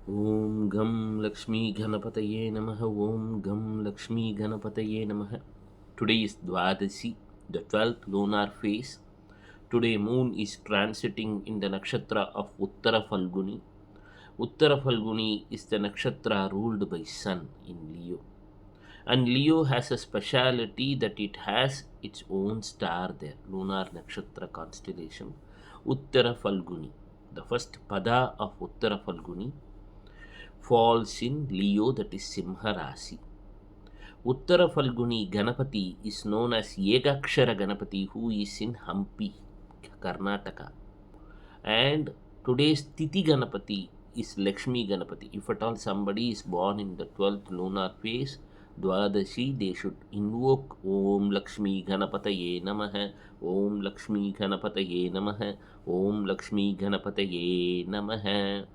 Om Gam Lakshmi Ganapataye Namaha. Om Gam Lakshmi Ganapataye Namaha. Today is Dvadasi, the 12th lunar phase. Today moon is transiting in the nakshatra of Uttara Falguni. Uttara Falguni is the nakshatra ruled by Sun in Leo. And Leo has a speciality that it has its own star there, lunar nakshatra constellation, Uttara Falguni. The first pada of Uttara Falguni falls in Leo, that is Simha Rasi. Uttara Falguni Ganapati is known as Yegakshara Ganapati, who is in Hampi, Karnataka. And today's Tithi Ganapati is Lakshmi Ganapati. If at all somebody is born in the 12th lunar phase, Dwadashi, they should invoke Om Lakshmi Ganapataye Namaha, Om Lakshmi Ganapataye Namaha, Om Lakshmi Ganapataye Namaha.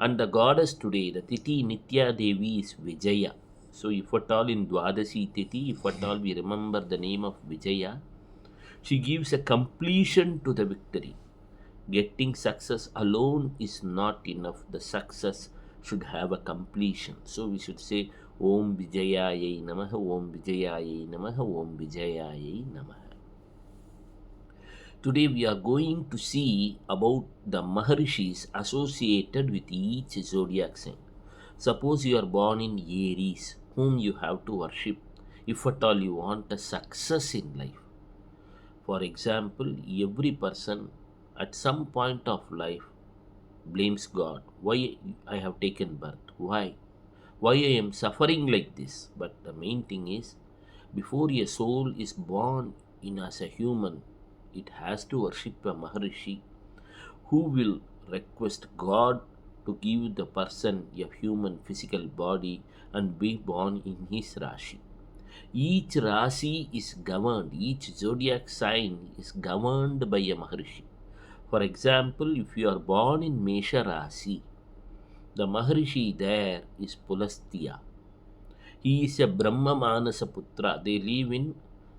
And the goddess today, the Tithi Nitya Devi, is Vijaya. So if at all in Dwadasi Tithi, if at all we remember the name of Vijaya, she gives a completion to the victory. Getting success alone is not enough. The success should have a completion. So we should say Om Vijayayai Namaha, Om Vijayayai Namaha, Om Vijayayai Namaha. Today we are going to see about the Maharishis associated with each zodiac sign. Suppose you are born in Aries, whom you have to worship if at all you want a success in life. For example, every person at some point of life blames God. Why I have taken birth? Why? Why I am suffering like this? But the main thing is, before a soul is born in as a human, it has to worship a Maharishi who will request God to give the person a human physical body and be born in his Rashi. Each Rasi is governed, each zodiac sign is governed by a Maharishi. For example, if you are born in Mesha Rasi, the Maharishi there is Pulastya. He is a Brahma Manasa Putra. They live in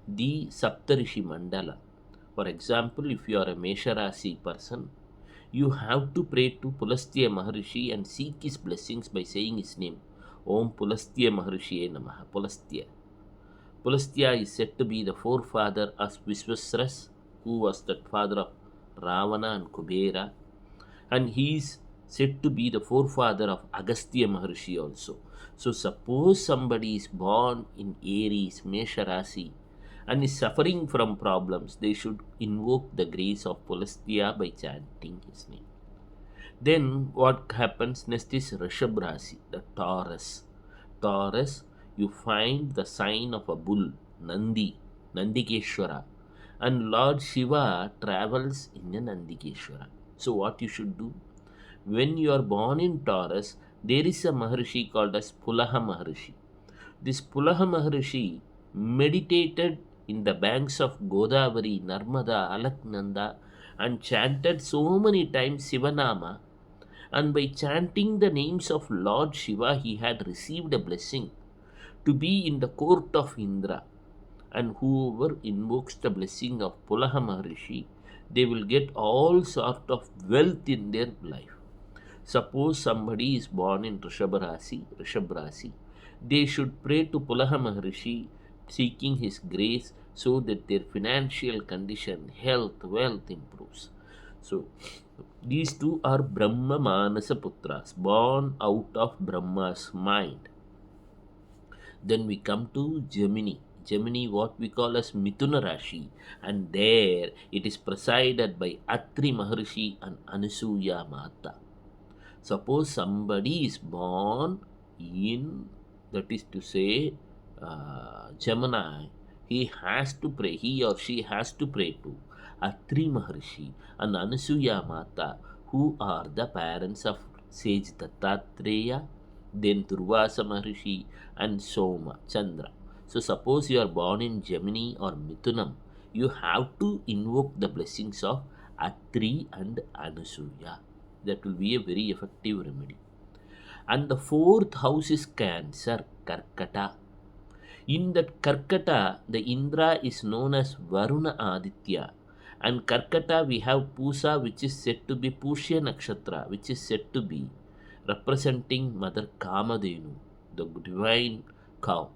the Saptarishi Mandala. For example, if you are a Mesha Rasi person, you have to pray to Pulastya Maharishi and seek his blessings by saying his name. Om Pulastya Maharishiye Namaha. Pulastya. Pulastya is said to be the forefather of Viswasras, who was the father of Ravana and Kubera, and he is said to be the forefather of Agastya Maharishi also. So suppose somebody is born in Aries, Mesha Rasi, and is suffering from problems, they should invoke the grace of Pulastya by chanting his name. Then what happens next is Rishabh Rasi, the Taurus. Taurus, you find the sign of a bull, Nandi, Nandikeshwara, and Lord Shiva travels in a Nandikeshwara. So what you should do? When you are born in Taurus, there is a Maharishi called as Pulaha Maharishi. This Pulaha Maharishi meditated in the banks of Godavari, Narmada, Alaknanda, and chanted so many times Sivanama. And by chanting the names of Lord Shiva, he had received a blessing to be in the court of Indra. And whoever invokes the blessing of Pulaha Maharishi, they will get all sort of wealth in their life. Suppose somebody is born in Rishabh Rasi, they should pray to Pulaha Maharishi seeking his grace so that their financial condition, health, wealth improves. So, these two are Brahma Manasa Putras, born out of Brahma's mind. Then we come to Gemini. Gemini, what we call as Mithuna Rashi, and there it is presided by Atri Maharishi and Anasuya Mata. Suppose somebody is born in, that is to say, Gemini, he or she has to pray to Atri Maharishi and Anasuya Mata, who are the parents of sage Dattatreya, then Durvasa Maharishi and Soma, Chandra. So suppose you are born in Gemini or Mithunam, you have to invoke the blessings of Atri and Anasuya. That will be a very effective remedy. And the fourth house is Cancer, Karkata. In that Karkata, the Indra is known as Varuna Aditya. And Karkata, we have Pusa, which is said to be Pushya Nakshatra, which is said to be representing Mother Kamadhenu, the divine cow,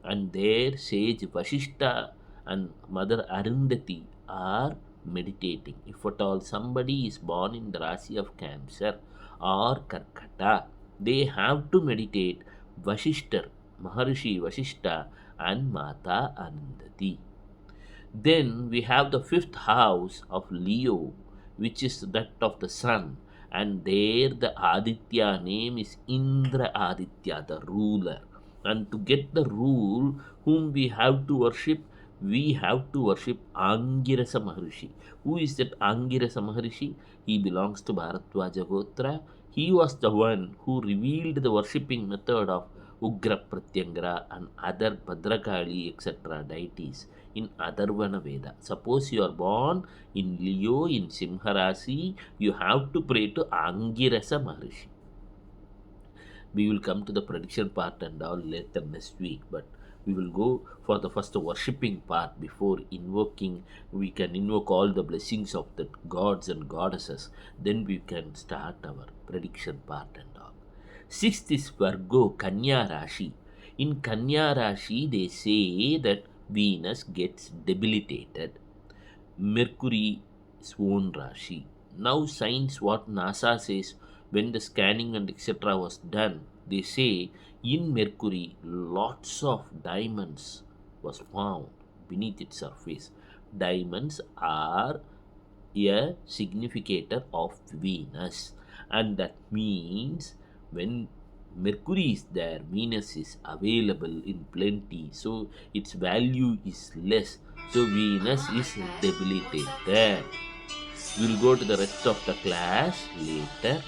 and their sage Vashishta and Mother Arundhati are meditating. If at all somebody is born in the Rasi of Cancer or Karkata, they have to meditate Vashishtar, Maharishi Vashishta, and Mata Arundhati. Then we have the fifth house of Leo, which is that of the sun, and there the Aditya name is Indra Aditya, the ruler. And to get the rule, whom we have to worship, we have to worship Angirasa Maharishi. Who is that Angirasa Maharishi? He belongs to Bharadwaja Gotra. He was the one who revealed the worshipping method of Ugra Pratyangara and other Bhadrakali etc. deities in Atharvana Veda. Suppose you are born in Leo in Simharasi, you have to pray to Angirasa Maharishi. We will come to the prediction part and all later next week, but we will go for the first worshipping part before invoking. We can invoke all the blessings of the gods and goddesses, then we can start our prediction part and all. Sixth is Virgo, Kanya Rashi. In Kanya Rashi, they say that Venus gets debilitated, Mercury is own Rashi. Now, science, what NASA says, when the scanning and etc. was done, they say in Mercury, lots of diamonds was found beneath its surface. Diamonds are a significator of Venus, and that means when Mercury is there, Venus is available in plenty, so its value is less. So Venus is debilitated. We'll go to the rest of the class later.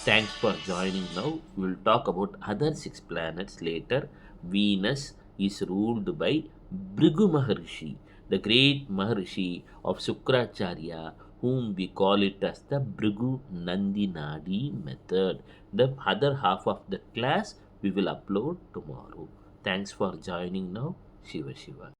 Thanks for joining now. We'll talk about other six planets later. Venus is ruled by Bhrigu Maharishi, the great Maharishi of Sukracharya, whom we call it as the Bhrigu Nandinadi method. The other half of the class we will upload tomorrow. Thanks for joining now. Shiva Shiva.